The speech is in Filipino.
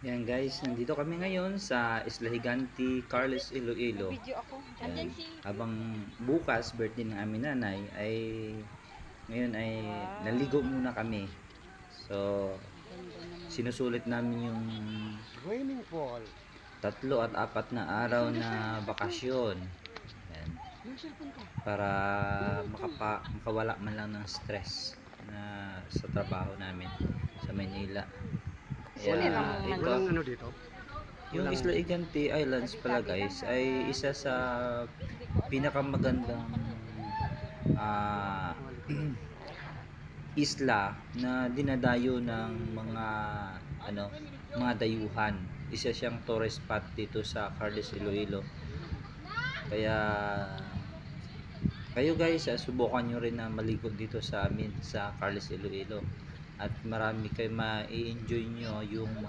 Yan guys, nandito kami ngayon sa Isla Higanti, Carles, Iloilo. Video ako. Yan. Habang bukas, birthday ng aming nanay, ay ngayon ay naligo muna kami. So, sinusulit namin yung Swimming pool. 3 at 4 na araw na bakasyon. Yan. Para makawala man lang ng stress na sa trabaho namin sa Maynila. Kaya ito, Walang ano dito? yung Isla Higanti Islands pala guys ay isa sa pinakamagandang ah, isla na dinadayo ng mga dayuhan. Isa siyang tourist spot dito sa Carles, Iloilo. Kaya kayo guys, subukan nyo rin na maligo dito sa amin sa Carles, Iloilo. At marami kayo ma-enjoy nyo yung